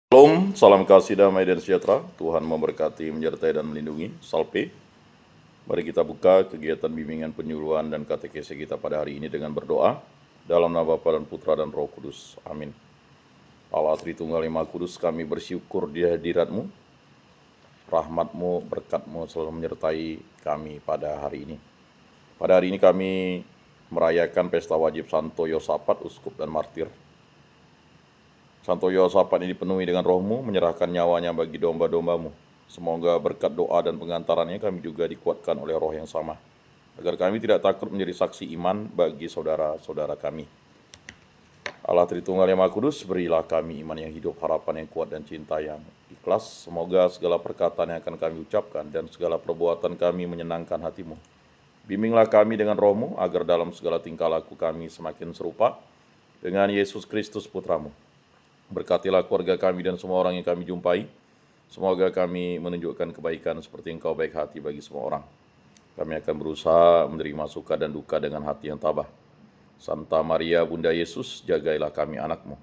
Shalom, salam kasih damai dan sejahtera. Tuhan memberkati, menyertai dan melindungi. Salpe. Mari kita buka kegiatan bimbingan penyuluhan dan katekese kita pada hari ini dengan berdoa dalam nama Bapa dan Putra dan Roh Kudus. Amin. Allah Tritunggal Yang Maha Kudus, kami bersyukur di hadirat-Mu. Rahmat-Mu, berkat-Mu selalu menyertai kami pada hari ini. Pada hari ini kami merayakan pesta wajib Santo Yosafat, Uskup dan Martir. Santo Yosafat ini dipenuhi dengan Roh-Mu, menyerahkan nyawanya bagi domba-domba-Mu. Semoga berkat doa dan pengantarannya kami juga dikuatkan oleh Roh yang sama, agar kami tidak takut menjadi saksi iman bagi saudara-saudara kami. Allah Tritunggal Yang Maha Kudus, berilah kami iman yang hidup, harapan yang kuat dan cinta yang ikhlas. Semoga segala perkataan yang akan kami ucapkan dan segala perbuatan kami menyenangkan hati-Mu. Bimbinglah kami dengan Roh-Mu, agar dalam segala tingkah laku kami semakin serupa dengan Yesus Kristus Putra-Mu. Berkatilah keluarga kami dan semua orang yang kami jumpai. Semoga kami menunjukkan kebaikan seperti Engkau baik hati bagi semua orang. Kami akan berusaha menerima suka dan duka dengan hati yang tabah. Santa Maria Bunda Yesus, jagailah kami anak-Mu.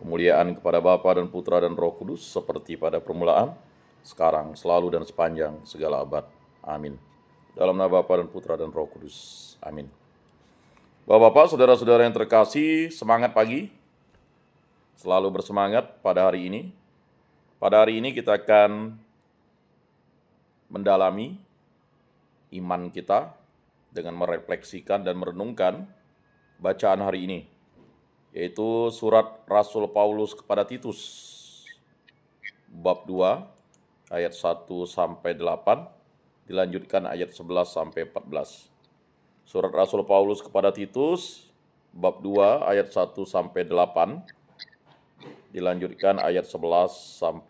Kemuliaan kepada Bapa dan Putra dan Roh Kudus, seperti pada permulaan, sekarang, selalu, dan sepanjang segala abad. Amin. Dalam nama Bapa dan Putra dan Roh Kudus. Amin. Bapak-bapak, saudara-saudara yang terkasih, semangat pagi. Selalu bersemangat pada hari ini. Pada hari ini kita akan mendalami iman kita dengan merefleksikan dan merenungkan bacaan hari ini, yaitu surat Rasul Paulus kepada Titus, bab 2, ayat 1-8, dilanjutkan ayat 11-14. Surat Rasul Paulus kepada Titus, bab 2, ayat 1-8, dilanjutkan ayat 11-14.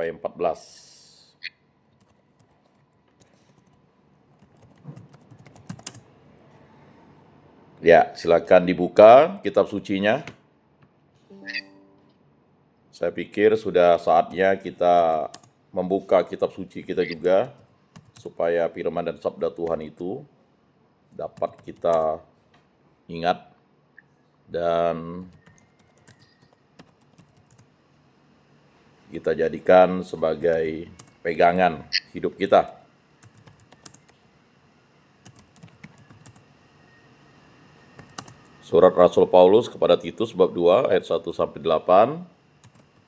Ya, silakan dibuka kitab sucinya. Saya pikir sudah saatnya kita membuka kitab suci kita juga, supaya firman dan sabda Tuhan itu dapat kita ingat dan kita jadikan sebagai pegangan hidup kita. Surat Rasul Paulus kepada Titus bab 2 ayat 1-8,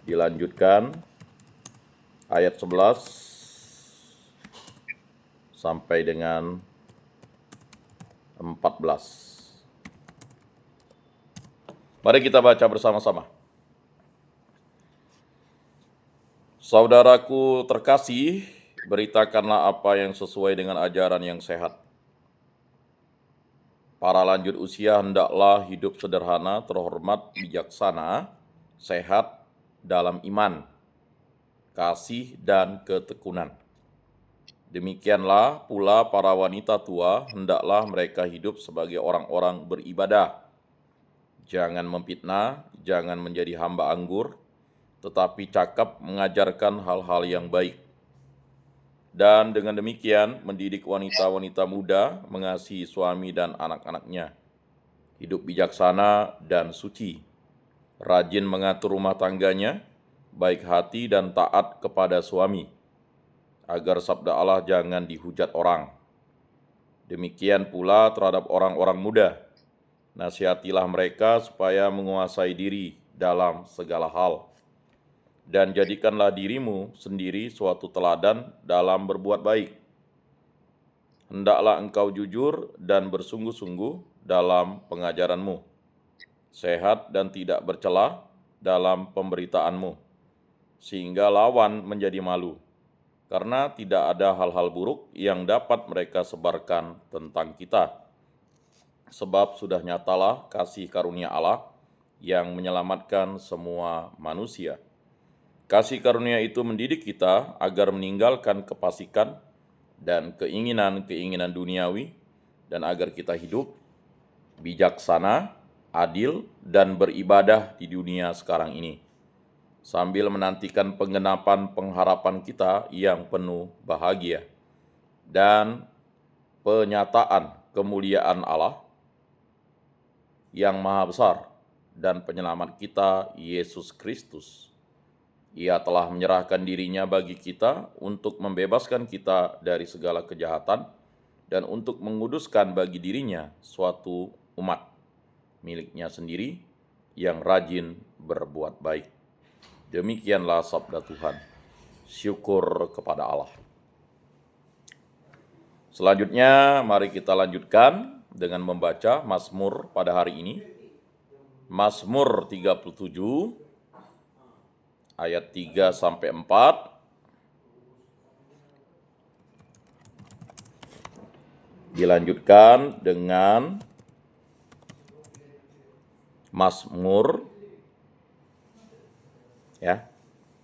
dilanjutkan ayat 11 sampai dengan 14. Mari kita baca bersama-sama. Saudaraku terkasih, beritakanlah apa yang sesuai dengan ajaran yang sehat. Para lanjut usia hendaklah hidup sederhana, terhormat, bijaksana, sehat dalam iman, kasih, dan ketekunan. Demikianlah pula para wanita tua, hendaklah mereka hidup sebagai orang-orang beribadah. Jangan memfitnah, jangan menjadi hamba anggur, tetapi cakap mengajarkan hal-hal yang baik. Dan dengan demikian mendidik wanita-wanita muda mengasihi suami dan anak-anaknya, hidup bijaksana dan suci, rajin mengatur rumah tangganya, baik hati dan taat kepada suami, agar sabda Allah jangan dihujat orang. Demikian pula terhadap orang-orang muda, nasihatilah mereka supaya menguasai diri dalam segala hal. Dan jadikanlah dirimu sendiri suatu teladan dalam berbuat baik. Hendaklah engkau jujur dan bersungguh-sungguh dalam pengajaranmu, sehat dan tidak bercela dalam pemberitaanmu, sehingga lawan menjadi malu, karena tidak ada hal-hal buruk yang dapat mereka sebarkan tentang kita. Sebab sudah nyatalah kasih karunia Allah yang menyelamatkan semua manusia. Kasih karunia itu mendidik kita agar meninggalkan kefasikan dan keinginan-keinginan duniawi, dan agar kita hidup bijaksana, adil, dan beribadah di dunia sekarang ini, sambil menantikan penggenapan pengharapan kita yang penuh bahagia dan penyataan kemuliaan Allah yang maha besar dan penyelamat kita, Yesus Kristus, Ia telah menyerahkan dirinya bagi kita untuk membebaskan kita dari segala kejahatan dan untuk menguduskan bagi dirinya suatu umat miliknya sendiri yang rajin berbuat baik. Demikianlah sabda Tuhan. Syukur kepada Allah. Selanjutnya, mari kita lanjutkan dengan membaca Mazmur pada hari ini. Mazmur 37 ayat 3 sampai 4. Dilanjutkan dengan Mazmur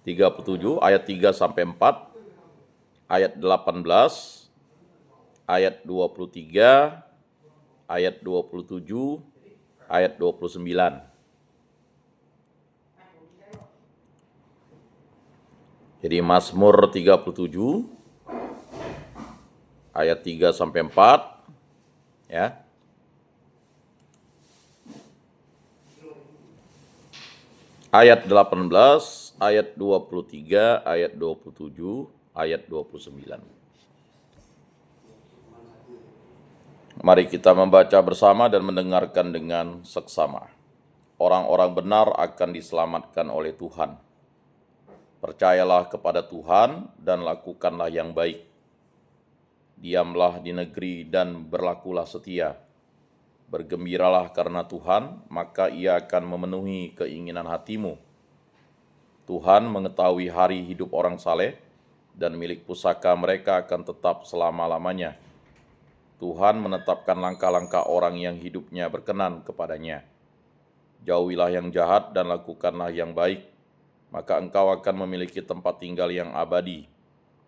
37 ayat 3 sampai 4, ayat 18, ayat 23, ayat 27, ayat 29. Jadi Mazmur 37 ayat 3 sampai 4 ya. Ayat 18, ayat 23, ayat 27, ayat 29. Mari kita membaca bersama dan mendengarkan dengan seksama. Orang-orang benar akan diselamatkan oleh Tuhan. Percayalah kepada Tuhan dan lakukanlah yang baik. Diamlah di negeri dan berlakulah setia. Bergembiralah karena Tuhan, maka Ia akan memenuhi keinginan hatimu. Tuhan mengetahui hari hidup orang saleh, dan milik pusaka mereka akan tetap selama-lamanya. Tuhan menetapkan langkah-langkah orang yang hidupnya berkenan kepadanya. Jauhilah yang jahat dan lakukanlah yang baik, maka engkau akan memiliki tempat tinggal yang abadi.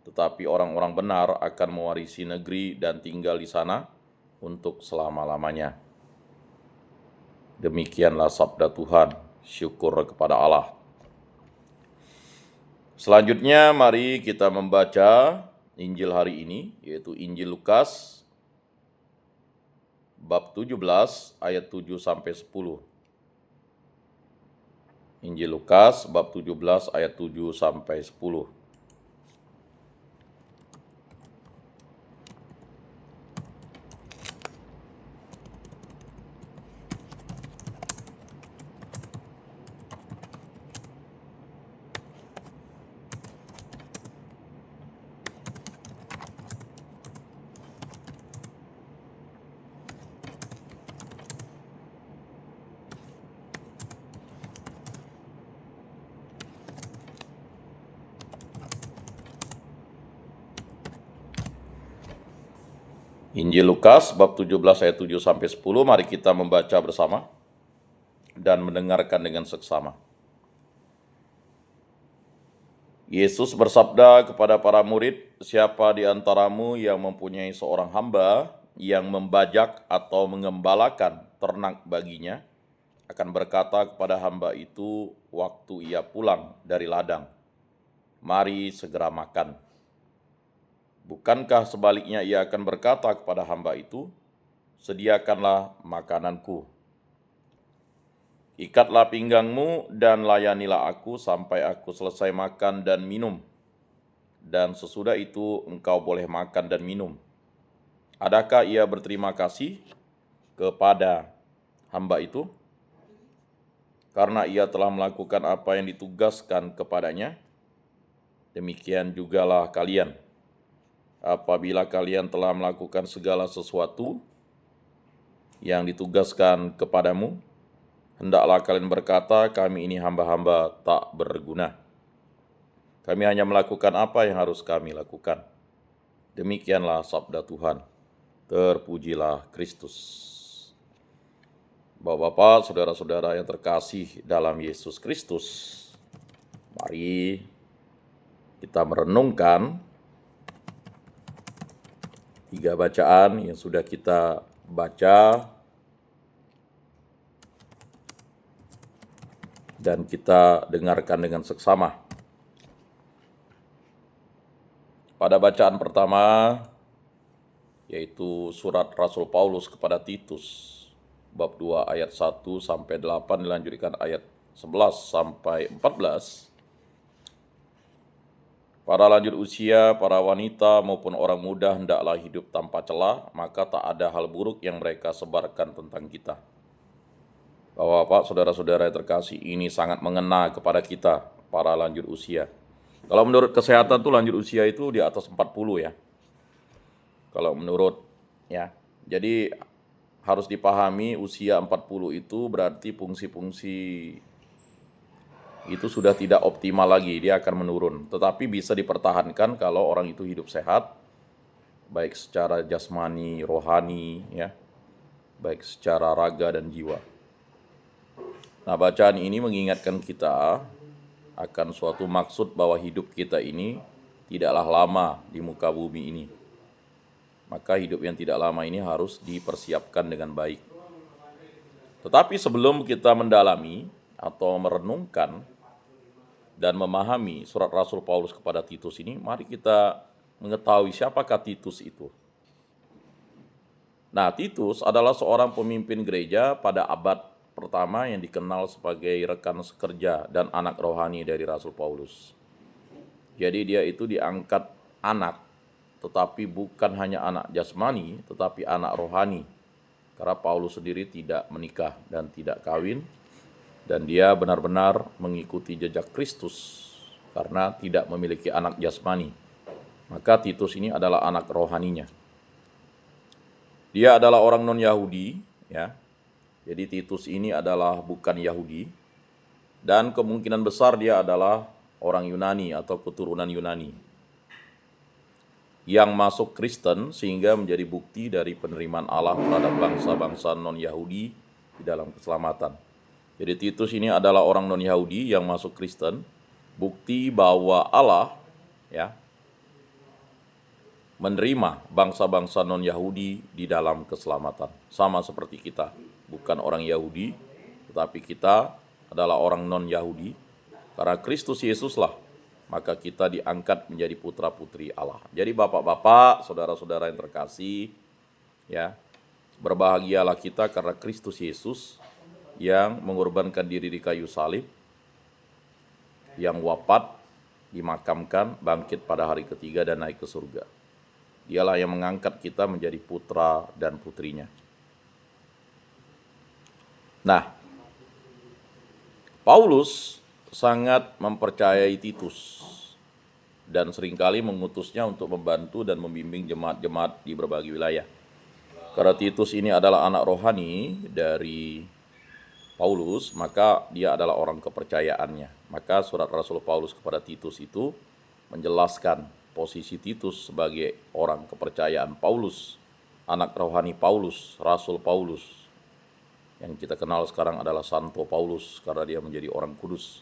Tetapi orang-orang benar akan mewarisi negeri dan tinggal di sana untuk selama-lamanya. Demikianlah sabda Tuhan. Syukur kepada Allah. Selanjutnya mari kita membaca Injil hari ini, yaitu Injil Lukas bab 17 ayat 7 sampai 10. Injil Lukas bab 17 ayat 7 sampai 10. Injil Lukas bab 17 ayat 7 sampai 10, mari kita membaca bersama dan mendengarkan dengan seksama. Yesus bersabda kepada para murid, "Siapa di antaramu yang mempunyai seorang hamba yang membajak atau mengembalakan ternak baginya, akan berkata kepada hamba itu waktu ia pulang dari ladang, 'Mari segera makan.' Bukankah sebaliknya ia akan berkata kepada hamba itu, 'Sediakanlah makananku. Ikatlah pinggangmu dan layanilah aku sampai aku selesai makan dan minum. Dan sesudah itu engkau boleh makan dan minum.' Adakah ia berterima kasih kepada hamba itu karena ia telah melakukan apa yang ditugaskan kepadanya? Demikian jugalah kalian. Apabila kalian telah melakukan segala sesuatu yang ditugaskan kepadamu, hendaklah kalian berkata, 'Kami ini hamba-hamba tak berguna. Kami hanya melakukan apa yang harus kami lakukan.' Demikianlah sabda Tuhan. Terpujilah Kristus." Bapak-bapak, saudara-saudara yang terkasih dalam Yesus Kristus, mari kita merenungkan 3 bacaan yang sudah kita baca dan kita dengarkan dengan seksama. Pada bacaan pertama, yaitu surat Rasul Paulus kepada Titus, bab 2 ayat 1 sampai 8, dilanjutkan ayat 11 sampai 14. Para lanjut usia, para wanita maupun orang muda hendaklah hidup tanpa celah, maka tak ada hal buruk yang mereka sebarkan tentang kita. Bapak-bapak, saudara-saudara yang terkasih, ini sangat mengena kepada kita, para lanjut usia. Kalau menurut kesehatan tuh lanjut usia itu di atas 40 ya. Kalau menurut ya. Jadi harus dipahami usia 40 itu berarti fungsi-fungsi itu sudah tidak optimal lagi, dia akan menurun. Tetapi bisa dipertahankan kalau orang itu hidup sehat, baik secara jasmani, rohani, ya, baik secara raga dan jiwa. Nah, bacaan ini mengingatkan kita akan suatu maksud bahwa hidup kita ini tidaklah lama di muka bumi ini. Maka hidup yang tidak lama ini harus dipersiapkan dengan baik. Tetapi sebelum kita mendalami atau merenungkan dan memahami surat Rasul Paulus kepada Titus ini, mari kita mengetahui siapakah Titus itu. Nah, Titus adalah seorang pemimpin gereja pada abad pertama yang dikenal sebagai rekan sekerja dan anak rohani dari Rasul Paulus. Jadi dia itu diangkat anak, tetapi bukan hanya anak jasmani, tetapi anak rohani. Karena Paulus sendiri tidak menikah dan tidak kawin, dan dia benar-benar mengikuti jejak Kristus karena tidak memiliki anak jasmani. Maka Titus ini adalah anak rohaninya. Dia adalah orang non-Yahudi, ya. Jadi Titus ini adalah bukan Yahudi, dan kemungkinan besar dia adalah orang Yunani atau keturunan Yunani yang masuk Kristen sehingga menjadi bukti dari penerimaan Allah terhadap bangsa-bangsa non-Yahudi di dalam keselamatan. Jadi Titus ini adalah orang non-Yahudi yang masuk Kristen, bukti bahwa Allah ya menerima bangsa-bangsa non-Yahudi di dalam keselamatan. Sama seperti kita, bukan orang Yahudi, tetapi kita adalah orang non-Yahudi. Karena Kristus Yesuslah, maka kita diangkat menjadi putra-putri Allah. Jadi bapak-bapak, saudara-saudara yang terkasih, ya, berbahagialah kita karena Kristus Yesus yang mengorbankan diri di kayu salib, yang wafat, dimakamkan, bangkit pada hari ketiga dan naik ke surga. Dialah yang mengangkat kita menjadi putra dan putrinya. Nah, Paulus sangat mempercayai Titus dan seringkali mengutusnya untuk membantu dan membimbing jemaat-jemaat di berbagai wilayah. Karena Titus ini adalah anak rohani dari Paulus, maka dia adalah orang kepercayaannya. Maka surat Rasul Paulus kepada Titus itu menjelaskan posisi Titus sebagai orang kepercayaan Paulus, anak rohani Paulus, Rasul Paulus. Yang kita kenal sekarang adalah Santo Paulus karena dia menjadi orang kudus.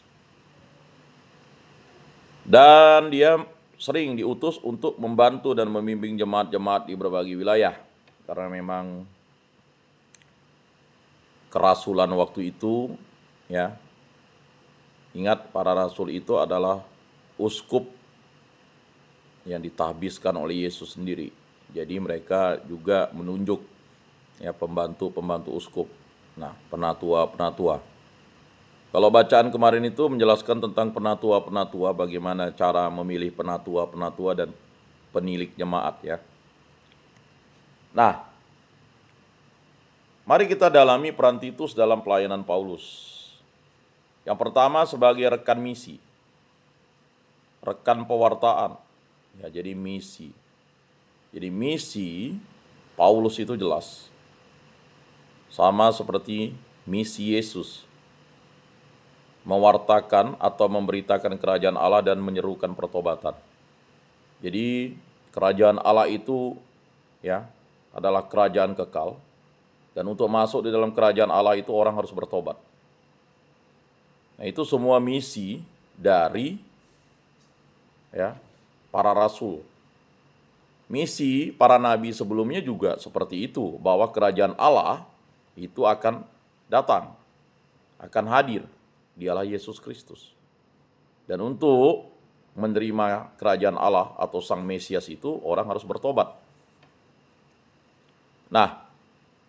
Dan dia sering diutus untuk membantu dan membimbing jemaat-jemaat di berbagai wilayah. Karena memang kerasulan waktu itu, ya, ingat para rasul itu adalah uskup yang ditahbiskan oleh Yesus sendiri. Jadi mereka juga menunjuk ya pembantu-pembantu uskup. Nah, penatua-penatua. Kalau bacaan kemarin itu menjelaskan tentang penatua-penatua, bagaimana cara memilih penatua-penatua dan penilik jemaat ya. Nah, mari kita dalami peran Titus dalam pelayanan Paulus. Yang pertama sebagai rekan misi, rekan pewartaan. Ya, jadi misi. Jadi misi Paulus itu jelas. Sama seperti misi Yesus. Mewartakan atau memberitakan kerajaan Allah dan menyerukan pertobatan. Jadi kerajaan Allah itu ya adalah kerajaan kekal. Dan untuk masuk di dalam kerajaan Allah itu orang harus bertobat. Nah, itu semua misi dari ya para rasul. Misi para nabi sebelumnya juga seperti itu, bahwa kerajaan Allah itu akan datang, akan hadir. Dialah Yesus Kristus. Dan untuk menerima kerajaan Allah atau Sang Mesias itu orang harus bertobat. Nah,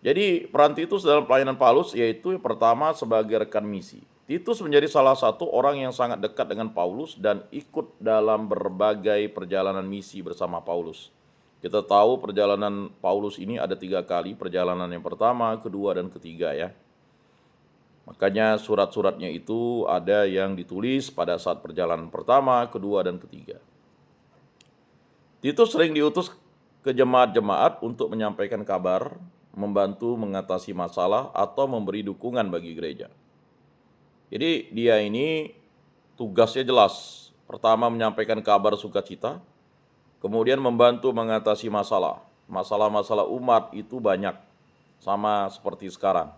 jadi peran Titus dalam pelayanan Paulus yaitu yang pertama sebagai rekan misi. Titus menjadi salah satu orang yang sangat dekat dengan Paulus dan ikut dalam berbagai perjalanan misi bersama Paulus. Kita tahu perjalanan Paulus ini ada 3 kali, perjalanan yang pertama, kedua, dan ketiga ya. Makanya surat-suratnya itu ada yang ditulis pada saat perjalanan pertama, kedua, dan ketiga. Titus sering diutus ke jemaat-jemaat untuk menyampaikan kabar, membantu mengatasi masalah, atau memberi dukungan bagi gereja. Jadi dia ini tugasnya jelas. Pertama menyampaikan kabar sukacita, kemudian membantu mengatasi masalah. Masalah-masalah umat itu banyak, sama seperti sekarang.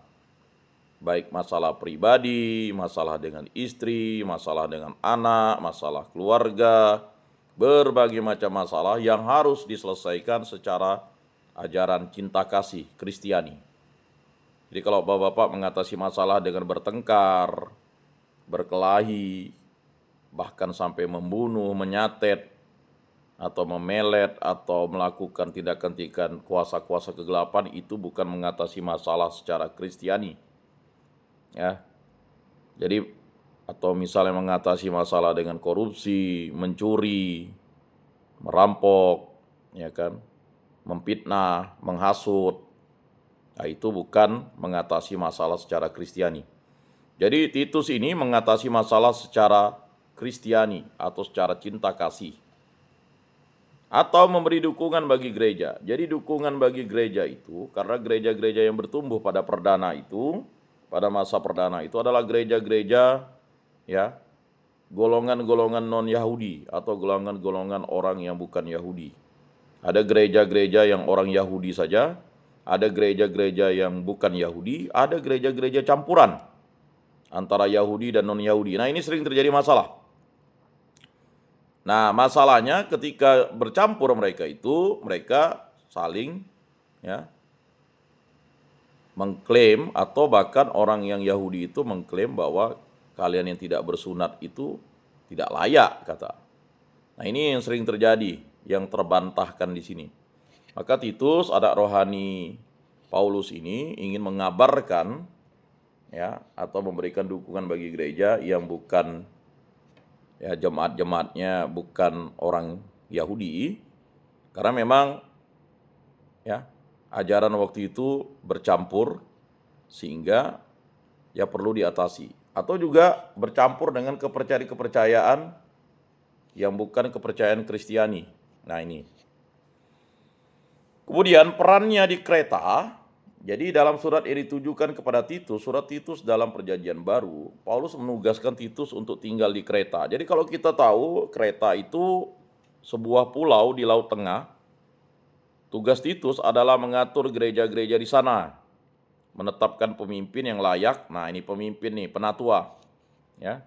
Baik masalah pribadi, masalah dengan istri, masalah dengan anak, masalah keluarga, berbagai macam masalah yang harus diselesaikan secara ajaran cinta kasih Kristiani. Jadi kalau bapak-bapak mengatasi masalah dengan bertengkar, berkelahi, bahkan sampai membunuh, menyatet, atau memelet, atau melakukan tindakan-tindakan kuasa-kuasa kegelapan, itu bukan mengatasi masalah secara Kristiani. Ya. Jadi atau misalnya mengatasi masalah dengan korupsi, mencuri, merampok, ya kan, memfitnah, menghasut. Nah, itu bukan mengatasi masalah secara Kristiani. Jadi Titus ini mengatasi masalah secara Kristiani atau secara cinta kasih. Atau memberi dukungan bagi gereja. Jadi dukungan bagi gereja itu, karena gereja-gereja yang bertumbuh pada perdana itu, pada masa perdana itu adalah gereja-gereja ya, golongan-golongan non-Yahudi atau golongan-golongan orang yang bukan Yahudi. Ada gereja-gereja yang orang Yahudi saja, ada gereja-gereja yang bukan Yahudi, ada gereja-gereja campuran antara Yahudi dan non-Yahudi. Nah, ini sering terjadi masalah. Nah, masalahnya ketika bercampur mereka itu, mereka saling ya mengklaim, atau bahkan orang yang Yahudi itu mengklaim bahwa kalian yang tidak bersunat itu tidak layak, kata. Nah, ini yang sering terjadi, yang terbantahkan di sini. Maka Titus, anak rohani Paulus ini, ingin mengabarkan ya, atau memberikan dukungan bagi gereja yang bukan ya, jemaat-jemaatnya bukan orang Yahudi, karena memang ya ajaran waktu itu bercampur sehingga ya perlu diatasi, atau juga bercampur dengan kepercayaan yang bukan kepercayaan Kristiani. Nah, ini. Kemudian perannya di Kreta. Jadi dalam surat ini ditujukan kepada Titus, surat Titus dalam perjanjian baru, Paulus menugaskan Titus untuk tinggal di Kreta. Jadi kalau kita tahu Kreta itu sebuah pulau di Laut Tengah, tugas Titus adalah mengatur gereja-gereja di sana, menetapkan pemimpin yang layak. Nah, ini pemimpin nih, penatua, ya,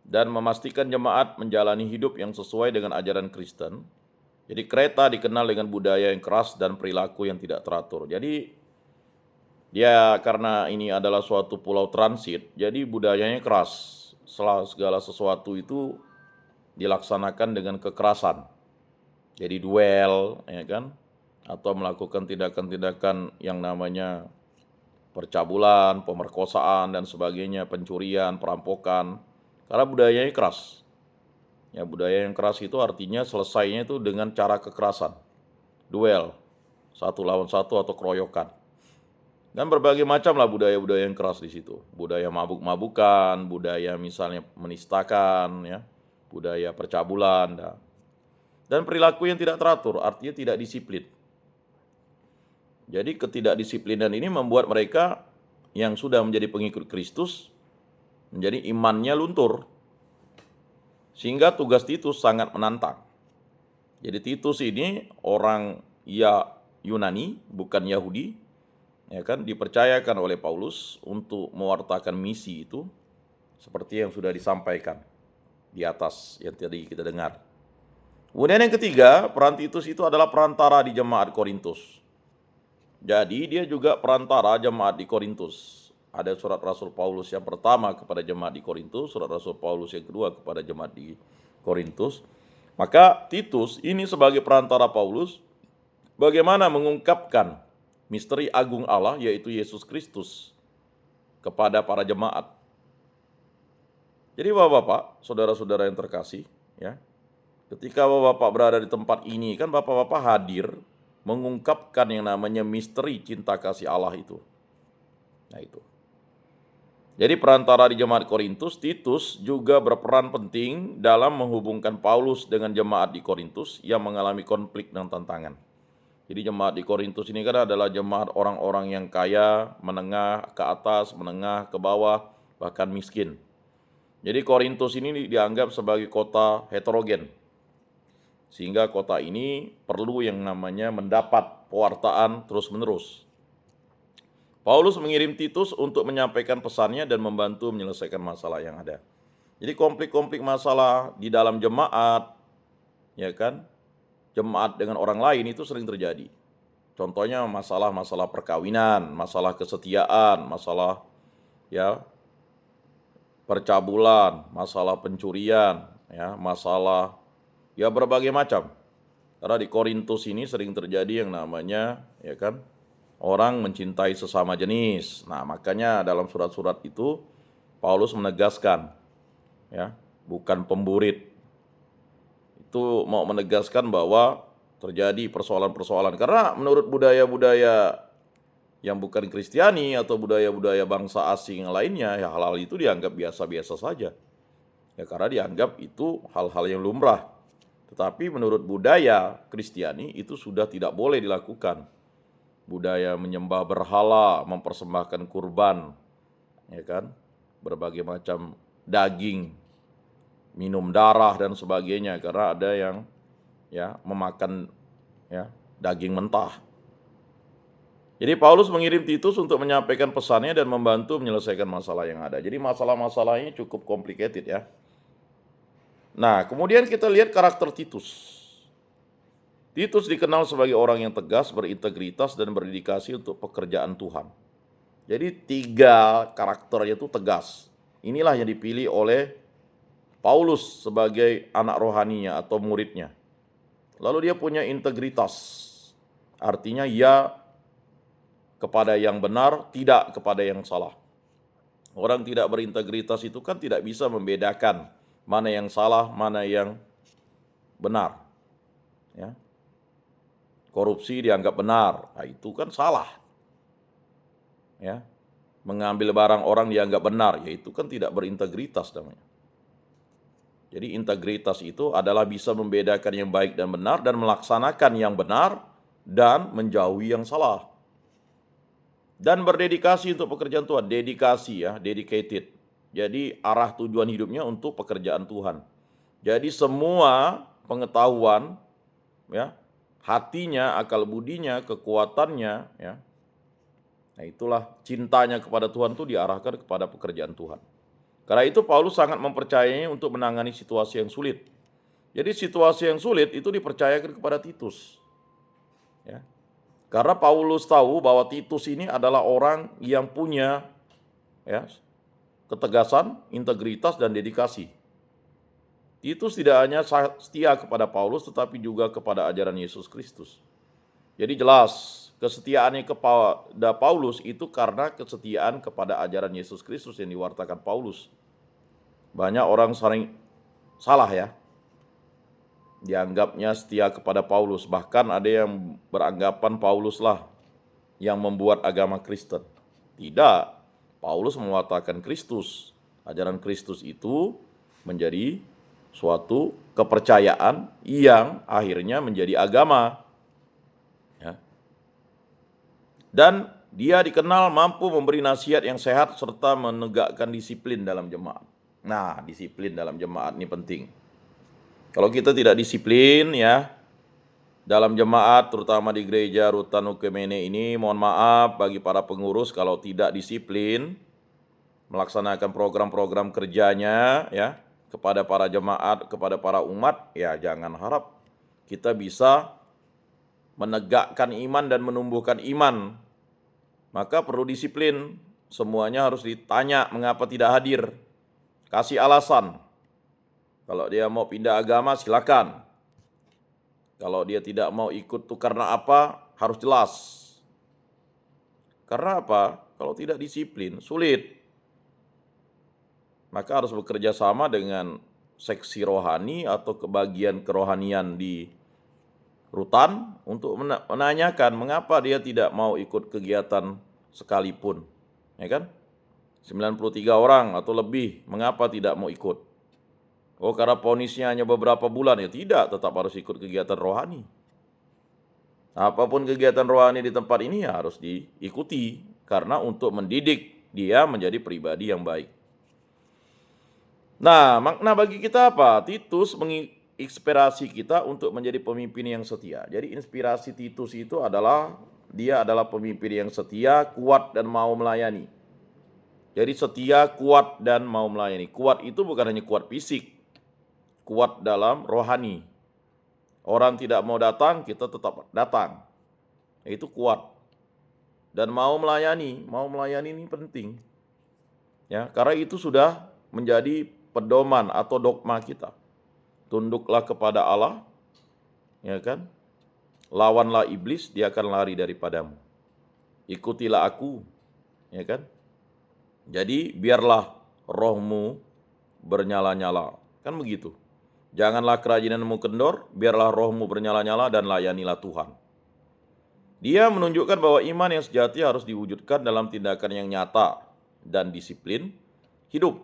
dan memastikan jemaat menjalani hidup yang sesuai dengan ajaran Kristen. Jadi Kreta dikenal dengan budaya yang keras dan perilaku yang tidak teratur. Jadi dia karena ini adalah suatu pulau transit, jadi budayanya keras. Segala sesuatu itu dilaksanakan dengan kekerasan. Jadi duel, ya kan? Atau melakukan tindakan-tindakan yang namanya percabulan, pemerkosaan dan sebagainya, pencurian, perampokan. Karena budayanya keras. Ya, budaya yang keras itu artinya selesainya itu dengan cara kekerasan. Duel, satu lawan satu atau keroyokan. Dan berbagai macam lah budaya-budaya yang keras di situ. Budaya mabuk-mabukan, budaya misalnya menistakan, ya, budaya percabulan, dan perilaku yang tidak teratur, artinya tidak disiplin. Jadi ketidakdisiplinan ini membuat mereka yang sudah menjadi pengikut Kristus menjadi imannya luntur. Sehingga tugas Titus sangat menantang. Jadi Titus ini orang Yunani, bukan Yahudi, ya kan, dipercayakan oleh Paulus untuk mewartakan misi itu seperti yang sudah disampaikan di atas yang tadi kita dengar. Kemudian yang ketiga, peran Titus itu adalah perantara di jemaat Korintus. Jadi dia juga perantara jemaat di Korintus. Ada surat Rasul Paulus yang pertama kepada jemaat di Korintus, surat Rasul Paulus yang kedua kepada jemaat di Korintus. Maka Titus ini sebagai perantara Paulus bagaimana mengungkapkan misteri agung Allah, yaitu Yesus Kristus, kepada para jemaat. Jadi Bapak-bapak, saudara-saudara yang terkasih, ya, ketika Bapak-bapak berada di tempat ini, kan Bapak-bapak hadir mengungkapkan yang namanya misteri cinta kasih Allah itu. Nah itu. Jadi perantara di jemaat Korintus, Titus juga berperan penting dalam menghubungkan Paulus dengan jemaat di Korintus yang mengalami konflik dan tantangan. Jadi jemaat di Korintus ini kan adalah jemaat orang-orang yang kaya, menengah ke atas, menengah ke bawah, bahkan miskin. Jadi Korintus ini dianggap sebagai kota heterogen. Sehingga kota ini perlu yang namanya mendapat pewartaan terus-menerus. Paulus mengirim Titus untuk menyampaikan pesannya dan membantu menyelesaikan masalah yang ada. Jadi konflik-konflik masalah di dalam jemaat, ya kan? Jemaat dengan orang lain itu sering terjadi. Contohnya masalah-masalah perkawinan, masalah kesetiaan, masalah ya percabulan, masalah pencurian, ya, masalah ya berbagai macam. Karena di Korintus ini sering terjadi yang namanya ya kan orang mencintai sesama jenis. Nah, makanya dalam surat-surat itu Paulus menegaskan ya, bukan pemburit. Itu mau menegaskan bahwa terjadi persoalan-persoalan karena menurut budaya-budaya yang bukan Kristiani atau budaya-budaya bangsa asing yang lainnya, ya hal-hal itu dianggap biasa-biasa saja. Ya karena dianggap itu hal-hal yang lumrah. Tetapi menurut budaya Kristiani itu sudah tidak boleh dilakukan. Budaya menyembah berhala, mempersembahkan kurban, ya kan? Berbagai macam daging, minum darah dan sebagainya karena ada yang ya memakan ya daging mentah. Jadi Paulus mengirim Titus untuk menyampaikan pesannya dan membantu menyelesaikan masalah yang ada. Jadi masalah-masalahnya cukup complicated ya. Nah, kemudian kita lihat karakter Titus. Titus dikenal sebagai orang yang tegas, berintegritas, dan berdedikasi untuk pekerjaan Tuhan. Jadi 3 karakternya itu tegas. Inilah yang dipilih oleh Paulus sebagai anak rohaninya atau muridnya. Lalu dia punya integritas. Artinya ia kepada yang benar, tidak kepada yang salah. Orang tidak berintegritas itu kan tidak bisa membedakan mana yang salah, mana yang benar. Ya. Korupsi dianggap benar, nah itu kan salah. Ya. Mengambil barang orang dianggap benar, yaitu kan tidak berintegritas namanya. Jadi integritas itu adalah bisa membedakan yang baik dan benar dan melaksanakan yang benar dan menjauhi yang salah. Dan berdedikasi untuk pekerjaan Tuhan, dedikasi ya, dedicated. Jadi arah tujuan hidupnya untuk pekerjaan Tuhan. Jadi semua pengetahuan ya, hatinya, akal budinya, kekuatannya ya. Nah, itulah cintanya kepada Tuhan itu diarahkan kepada pekerjaan Tuhan. Karena itu Paulus sangat mempercayainya untuk menangani situasi yang sulit. Jadi situasi yang sulit itu dipercayakan kepada Titus. Ya. Karena Paulus tahu bahwa Titus ini adalah orang yang punya ya, ketegasan, integritas, dan dedikasi. Titus tidak hanya setia kepada Paulus tetapi juga kepada ajaran Yesus Kristus. Jadi jelas kesetiaannya kepada Paulus itu karena kesetiaan kepada ajaran Yesus Kristus yang diwartakan Paulus. Banyak orang sering salah ya, dianggapnya setia kepada Paulus. Bahkan ada yang beranggapan Paulus lah yang membuat agama Kristen. Tidak, Paulus mewartakan Kristus. Ajaran Kristus itu menjadi suatu kepercayaan yang akhirnya menjadi agama. Ya. Dan dia dikenal mampu memberi nasihat yang sehat serta menegakkan disiplin dalam jemaat. Nah, disiplin dalam jemaat ini penting. Kalau kita tidak disiplin ya dalam jemaat, terutama di gereja Rutan Ukemene ini, mohon maaf bagi para pengurus kalau tidak disiplin melaksanakan program-program kerjanya ya kepada para jemaat, kepada para umat, ya jangan harap kita bisa menegakkan iman dan menumbuhkan iman. Maka perlu disiplin, semuanya harus ditanya mengapa tidak hadir. Kasih alasan. Kalau dia mau pindah agama silakan. Kalau dia tidak mau ikut tuh karena apa? Harus jelas. Karena apa? Kalau tidak disiplin, sulit. maka harus bekerja sama dengan seksi rohani atau kebagian kerohanian di rutan untuk menanyakan mengapa dia tidak mau ikut kegiatan sekalipun, ya kan? 93 orang atau lebih, mengapa tidak mau ikut? Oh, karena ponisnya hanya beberapa bulan, ya tidak, tetap harus ikut kegiatan rohani. Apapun kegiatan rohani di tempat ini ya harus diikuti, karena untuk mendidik dia menjadi pribadi yang baik. Nah, makna bagi kita apa? Titus menginspirasi kita untuk menjadi pemimpin yang setia. Jadi inspirasi Titus itu adalah dia adalah pemimpin yang setia, kuat dan mau melayani. Jadi setia, kuat dan mau melayani. Kuat itu bukan hanya kuat fisik, kuat dalam rohani. Orang tidak mau datang, kita tetap datang. Itu kuat. Dan mau melayani ini penting. Ya, karena itu sudah menjadi pedoman atau dogma kita. Tunduklah kepada Allah, ya kan? Lawanlah iblis, dia akan lari daripadamu. Ikutilah aku, ya kan? Jadi biarlah rohmu bernyala-nyala, kan begitu. Janganlah kerajinanmu kendor, biarlah rohmu bernyala-nyala dan layanilah Tuhan. Dia menunjukkan bahwa iman yang sejati harus diwujudkan dalam tindakan yang nyata dan disiplin hidup.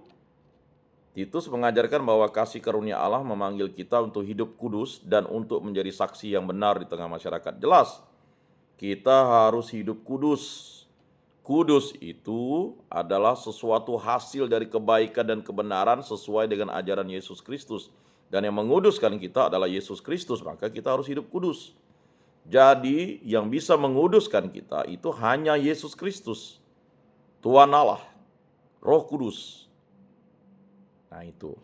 Titus mengajarkan bahwa kasih karunia Allah memanggil kita untuk hidup kudus dan untuk menjadi saksi yang benar di tengah masyarakat. Jelas, kita harus hidup kudus. Kudus itu adalah sesuatu hasil dari kebaikan dan kebenaran sesuai dengan ajaran Yesus Kristus. Dan yang menguduskan kita adalah Yesus Kristus, maka kita harus hidup kudus. Jadi yang bisa menguduskan kita itu hanya Yesus Kristus, Tuhan Allah, Roh Kudus. Nah itu.